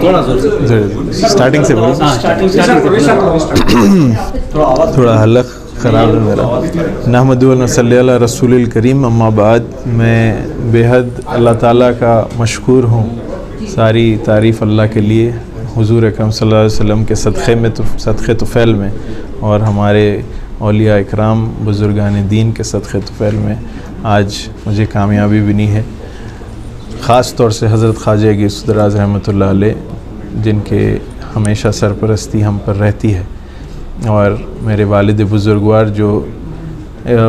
Starting سے تھوڑا حلق خراب ہے میرا. نحمد و نصلی علی رسول الکریم. اما بعد, میں بے حد اللہ تعالیٰ کا مشکور ہوں. ساری تعریف اللہ کے لیے, حضور اکرم صلی اللہ علیہ وسلم کے صدقے طفیل میں اور ہمارے اولیاء اکرام بزرگان دین کے صدقے طفیل میں آج مجھے کامیابی بنی ہے. خاص طور سے حضرت خواجہ غوث دراز رحمۃ اللہ علیہ, جن کے ہمیشہ سرپرستی ہم پر رہتی ہے, اور میرے والد بزرگوار جو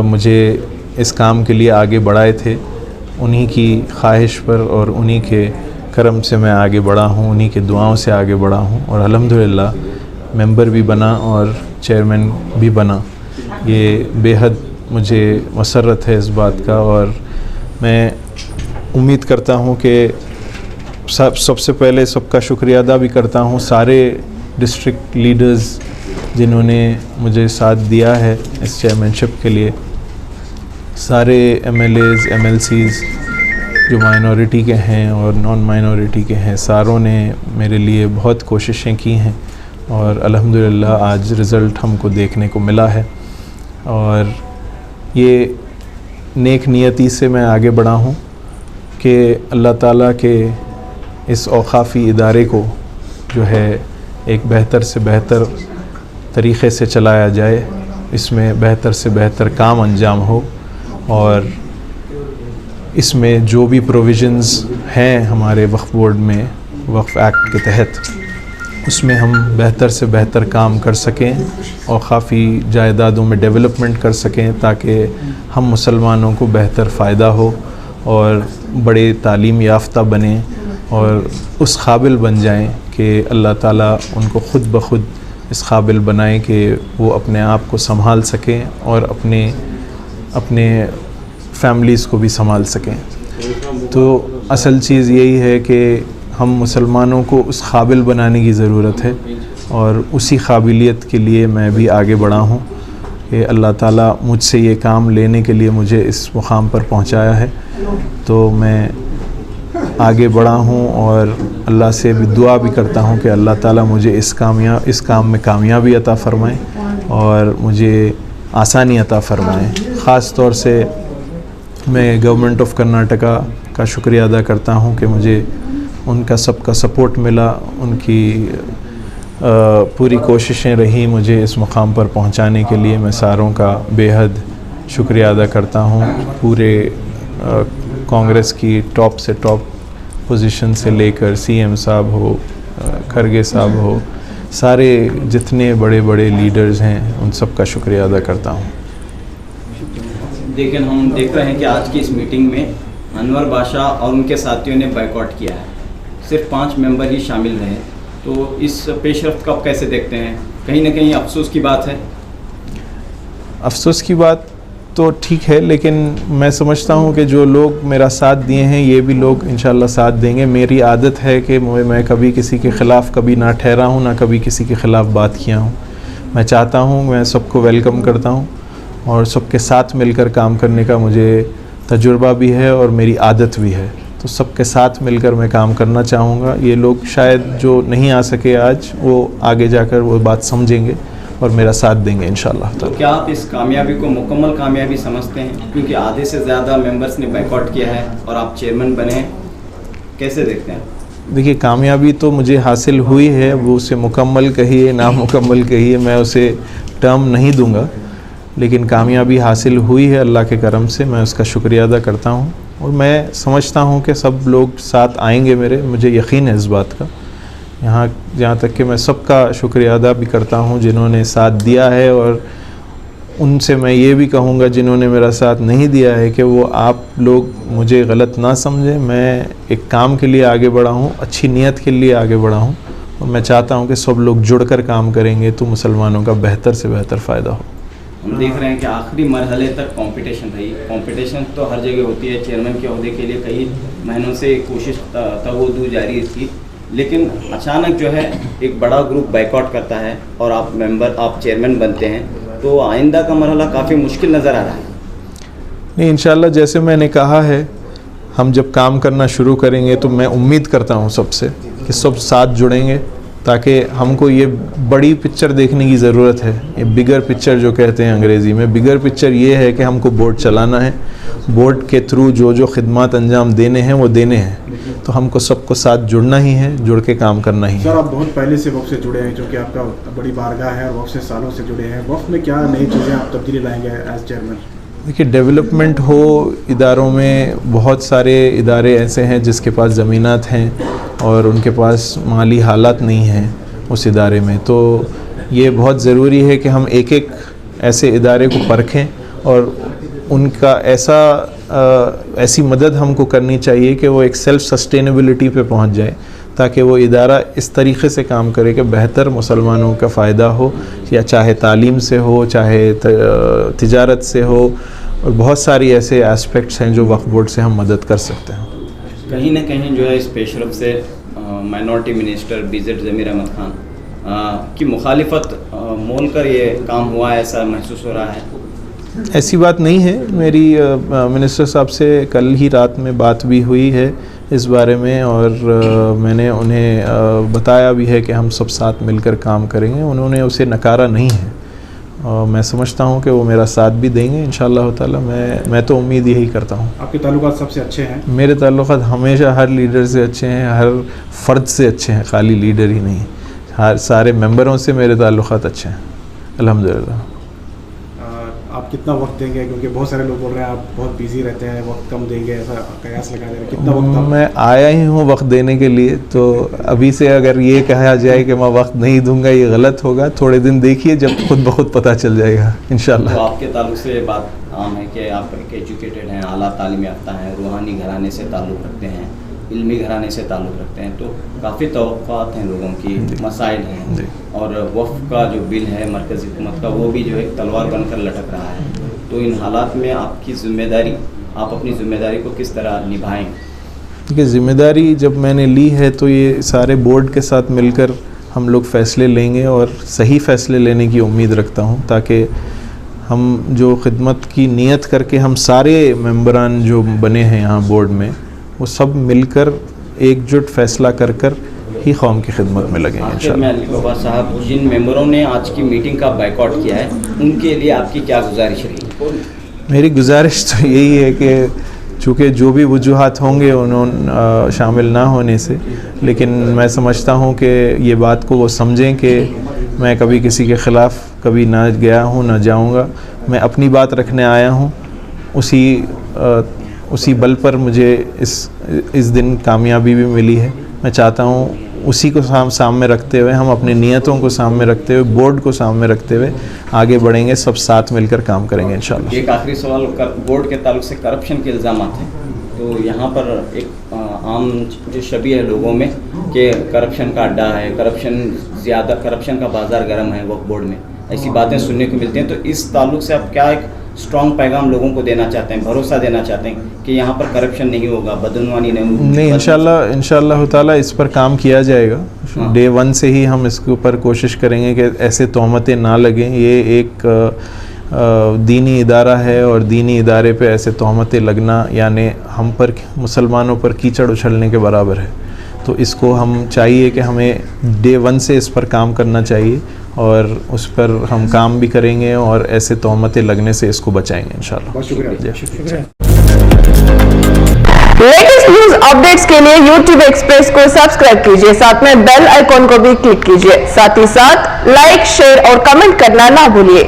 مجھے اس کام کے لیے آگے بڑھائے تھے, انہی کی خواہش پر اور انہی کے کرم سے میں آگے بڑھا ہوں, انہی کے دعاؤں سے آگے بڑھا ہوں, اور الحمدللہ ممبر بھی بنا اور چیئرمین بھی بنا. یہ بے حد مجھے مسرت ہے اس بات کا, اور میں امید کرتا ہوں کہ سب سے پہلے سب کا شکریہ ادا بھی کرتا ہوں سارے ڈسٹرکٹ لیڈرز جنہوں نے مجھے ساتھ دیا ہے اس چیئرمین شپ کے لیے. سارے M L As, M L Cs جو مائنورٹی کے ہیں اور نان مائنورٹی کے ہیں, ساروں نے میرے لیے بہت کوششیں کی ہیں, اور الحمدللہ آج رزلٹ ہم کو دیکھنے کو ملا ہے. اور یہ نیک نیتی سے میں آگے بڑھا ہوں کہ اللہ تعالیٰ کے اس اوقافی ادارے کو جو ہے ایک بہتر سے بہتر طریقے سے چلایا جائے, اس میں بہتر سے بہتر کام انجام ہو, اور اس میں جو بھی پروویژنز ہیں ہمارے وقف بورڈ میں وقف ایکٹ کے تحت, اس میں ہم بہتر سے بہتر کام کر سکیں, اوقافی جائیدادوں میں ڈیولپمنٹ کر سکیں, تاکہ ہم مسلمانوں کو بہتر فائدہ ہو اور بڑے تعلیم یافتہ بنیں اور اس قابل بن جائیں کہ اللہ تعالیٰ ان کو خود بخود اس قابل بنائے کہ وہ اپنے آپ کو سنبھال سکیں اور اپنے فیملیز کو بھی سنبھال سکیں. تو اصل چیز یہی ہے کہ ہم مسلمانوں کو اس قابل بنانے کی ضرورت ہے, اور اسی قابلیت کے لیے میں بھی آگے بڑھا ہوں کہ اللہ تعالیٰ مجھ سے یہ کام لینے کے لیے مجھے اس مقام پر پہنچایا ہے. تو میں آگے بڑھا ہوں اور اللہ سے بھی دعا بھی کرتا ہوں کہ اللہ تعالیٰ مجھے اس کام میں کامیابی عطا فرمائیں اور مجھے آسانی عطا فرمائیں. خاص طور سے میں گورنمنٹ آف کرناٹکا کا شکریہ ادا کرتا ہوں کہ مجھے ان کا سب کا سپورٹ ملا, ان کی پوری کوششیں رہیں مجھے اس مقام پر پہنچانے کے لیے. میں ساروں کا بے حد شکریہ ادا کرتا ہوں, پورے کانگریس کی ٹاپ سے ٹاپ پوزیشن سے لے کر سی ایم صاحب ہو, کھرگے صاحب ہو, سارے جتنے بڑے بڑے لیڈرز ہیں ان سب کا شکریہ ادا کرتا ہوں. لیکن ہم دیکھ رہے ہیں کہ آج کی اس میٹنگ میں انور بادشاہ اور ان کے ساتھیوں نے بائیکاٹ کیا ہے, صرف 5 ممبر ہی شامل رہے. تو اس پیش رفت کو آپ کیسے دیکھتے ہیں؟ کہیں نہ کہیں افسوس کی بات ہے. افسوس کی بات تو ٹھیک ہے, لیکن میں سمجھتا ہوں کہ جو لوگ میرا ساتھ دیے ہیں یہ بھی لوگ انشاءاللہ ساتھ دیں گے. میری عادت ہے کہ میں کبھی کسی کے خلاف کبھی نہ ٹھہرا ہوں, نہ کبھی کسی کے خلاف بات کیا ہوں. میں چاہتا ہوں, میں سب کو ویلکم کرتا ہوں, اور سب کے ساتھ مل کر کام کرنے کا مجھے تجربہ بھی ہے اور میری عادت بھی ہے. تو سب کے ساتھ مل کر میں کام کرنا چاہوں گا. یہ لوگ شاید جو نہیں آ سکے آج, وہ آگے جا کر وہ بات سمجھیں گے اور میرا ساتھ دیں گے انشاءاللہ. تو کیا آپ اس کامیابی کو مکمل کامیابی سمجھتے ہیں؟ کیونکہ آدھے سے زیادہ ممبرس نے بائیکاٹ کیا ہے اور آپ چیئرمین بنے ہیں, کیسے دیکھتے ہیں؟ دیکھیے, کامیابی تو مجھے حاصل ہوئی ہے, وہ اسے مکمل کہیے نامکمل کہیے, میں اسے ٹرم نہیں دوں گا, لیکن کامیابی حاصل ہوئی ہے اللہ کے کرم سے. میں اس کا شکریہ ادا کرتا ہوں, اور میں سمجھتا ہوں کہ سب لوگ ساتھ آئیں گے میرے, مجھے یقین ہے اس بات کا. جہاں تک کہ میں سب کا شکریہ ادا بھی کرتا ہوں جنہوں نے ساتھ دیا ہے, اور ان سے میں یہ بھی کہوں گا جنہوں نے میرا ساتھ نہیں دیا ہے کہ وہ آپ لوگ مجھے غلط نہ سمجھیں. میں ایک کام کے لیے آگے بڑھا ہوں, اچھی نیت کے لیے آگے بڑھا ہوں, اور میں چاہتا ہوں کہ سب لوگ جڑ کر کام کریں گے تو مسلمانوں کا بہتر سے بہتر فائدہ ہو. ہم دیکھ رہے ہیں کہ آخری مرحلے تک کمپٹیشن رہی. کمپٹیشن تو ہر جگہ ہوتی ہے, چیئرمین کے عہدے کے لیے کئی مہینوں سے کوشش تغدو جاری تھی, لیکن اچانک جو ہے ایک بڑا گروپ بائیکاٹ کرتا ہے اور آپ چیئرمین بنتے ہیں, تو آئندہ کا مرحلہ کافی مشکل نظر آ رہا ہے. نہیں, انشاءاللہ جیسے میں نے کہا ہے, ہم جب کام کرنا شروع کریں گے تو میں امید کرتا ہوں سب سے کہ سب ساتھ جڑیں گے تاکہ ہم کو یہ بڑی پکچر دیکھنے کی ضرورت ہے. یہ بگر پکچر جو کہتے ہیں انگریزی میں, بگر پکچر یہ ہے کہ ہم کو بورڈ چلانا ہے, بورڈ کے تھرو جو خدمات انجام دینے ہیں وہ دینے ہیں, تو ہم کو سب کو ساتھ جڑنا ہی ہے, جڑ کے کام کرنا ہی ہے. سر آپ بہت پہلے سے وقف سے جڑے ہیں, چونکہ آپ کا بڑی بارگاہ ہے اور وقف سے سالوں سے جڑے ہیں. وقف میں کیا نئی چیزیں آپ تبدیلی لائیں گے ایز چیئرمین؟ دیکھیے ڈیولپمنٹ ہو اداروں میں, بہت سارے ادارے ایسے ہیں جس کے پاس زمینات ہیں اور ان کے پاس مالی حالات نہیں ہیں اس ادارے میں, تو یہ بہت ضروری ہے کہ ہم ایک ایک ایسے ادارے کو پرکھیں اور ان کا ایسی مدد ہم کو کرنی چاہیے کہ وہ ایک سیلف سسٹینیبلٹی پہ پہنچ جائے, تاکہ وہ ادارہ اس طریقے سے کام کرے کہ بہتر مسلمانوں کا فائدہ ہو, یا چاہے تعلیم سے ہو, چاہے تجارت سے ہو, اور بہت ساری ایسے اسپیکٹس ہیں جو وقف بورڈ سے ہم مدد کر سکتے ہیں. کہیں نہ کہیں جو ہے اس پیش رفت سے مائنورٹی منسٹر BZ ضمیر احمد خان کی مخالفت مول کر یہ کام ہوا ہے, ایسا محسوس ہو رہا ہے؟ ایسی بات نہیں ہے. میری منسٹر صاحب سے کل ہی رات میں بات بھی ہوئی ہے اس بارے میں, اور میں نے انہیں بتایا بھی ہے کہ ہم سب ساتھ مل کر کام کریں گے. انہوں نے اسے نکارا نہیں ہے, اور میں سمجھتا ہوں کہ وہ میرا ساتھ بھی دیں گے انشاءاللہ تعالی. میں تو امید یہی کرتا ہوں. آپ کے تعلقات سب سے اچھے ہیں؟ میرے تعلقات ہمیشہ ہر لیڈر سے اچھے ہیں, ہر فرد سے اچھے ہیں, خالی لیڈر ہی نہیں, ہر سارے ممبروں سے میرے تعلقات اچھے ہیں الحمدللہ. آپ کتنا وقت دیں گے؟ کیونکہ بہت سارے لوگ بول رہے ہیں آپ بہت بیزی رہتے ہیں, وقت کم دیں گے, ایسا قیاس لگا دیں گے. کتنا وقت؟ میں آیا ہی ہوں وقت دینے کے لیے, تو ابھی سے اگر یہ کہا جائے کہ میں وقت نہیں دوں گا یہ غلط ہوگا. تھوڑے دن دیکھیے, جب خود بخود پتہ چل جائے گا انشاءاللہ. تو آپ کے تعلق سے یہ بات عام ہے کہ آپ ایک ایجوکیٹڈ ہیں, اعلیٰ تعلیم یافتہ ہیں, روحانی گھرانے سے تعلق رکھتے ہیں, علمی گھرانے سے تعلق رکھتے ہیں, تو کافی توقعات ہیں لوگوں کی, مسائل ہیں, اور وقف کا جو بل ہے مرکزی حکومت کا وہ بھی جو ایک تلوار بن کر لٹک رہا ہے. تو ان حالات میں آپ کی ذمہ داری, آپ اپنی ذمہ داری کو کس طرح نبھائیں؟ دیکھیے ذمہ داری جب میں نے لی ہے تو یہ سارے بورڈ کے ساتھ مل کر ہم لوگ فیصلے لیں گے, اور صحیح فیصلے لینے کی امید رکھتا ہوں, تاکہ ہم جو خدمت کی نیت کر کے ہم سارے ممبران جو بنے ہیں یہاں بورڈ میں, وہ سب مل کر ایک جٹ فیصلہ کر ہی قوم کی خدمت میں لگیں گے انشاءاللہ. علی بابا صاحب, جن ممبروں نے آج کی میٹنگ کا بائیکاٹ کیا ہے ان کے لیے آپ کی کیا گزارش رہی؟ میری گزارش تو یہی ہے کہ چونکہ جو بھی وجوہات ہوں گے انہوں شامل نہ ہونے سے, لیکن میں سمجھتا ہوں کہ یہ بات کو وہ سمجھیں کہ میں کبھی کسی کے خلاف کبھی نہ گیا ہوں نہ جاؤں گا. میں اپنی بات رکھنے آیا ہوں, اسی بل پر مجھے اس دن کامیابی بھی ملی ہے. میں چاہتا ہوں اسی کو سامنے رکھتے ہوئے, ہم اپنی نیتوں کو سامنے رکھتے ہوئے, بورڈ کو سامنے رکھتے ہوئے آگے بڑھیں گے, سب ساتھ مل کر کام کریں گے انشاءاللہ. ایک آخری سوال, بورڈ کے تعلق سے کرپشن کے الزامات ہیں, تو یہاں پر ایک عام جو شبیہ ہے لوگوں میں کہ کرپشن کا اڈا ہے, کرپشن کا بازار گرم ہے وقف بورڈ میں, ایسی باتیں سننے کو ملتی ہیں. تو اس تعلق سے آپ کیا ایک اسٹرانگ پیغام لوگوں کو دینا چاہتے ہیں, بھروسہ دینا چاہتے ہیں کہ یہاں پر کرپشن نہیں ہوگا, بدعنوانی نہیں ہوگی؟ نہیں, انشاءاللہ تعالیٰ اس پر کام کیا جائے گا. ڈے 1 سے ہی ہم اس کے اوپر کوشش کریں گے کہ ایسے تہمتیں نہ لگیں. یہ ایک دینی ادارہ ہے, اور دینی ادارے پہ ایسے تہمتیں لگنا یعنی ہم پر, مسلمانوں پر کیچڑ اچھلنے کے برابر ہے. تو اس کو ہم چاہیے کہ ہمیں ڈے 1 سے اس پر کام کرنا چاہیے, اور اس پر ہم کام بھی کریں گے, اور ایسے تہمتیں لگنے سے اس کو بچائیں گے انشاءاللہ. بہت شکریہ. لیٹسٹ نیوز اپڈیٹس کے لیے YouTube ایکسپریس کو سبسکرائب کیجیے, ساتھ میں بیل آئیکن کو بھی کلک کیجیے, ساتھ ہی ساتھ لائک, شیئر اور کمنٹ کرنا نہ بھولیے.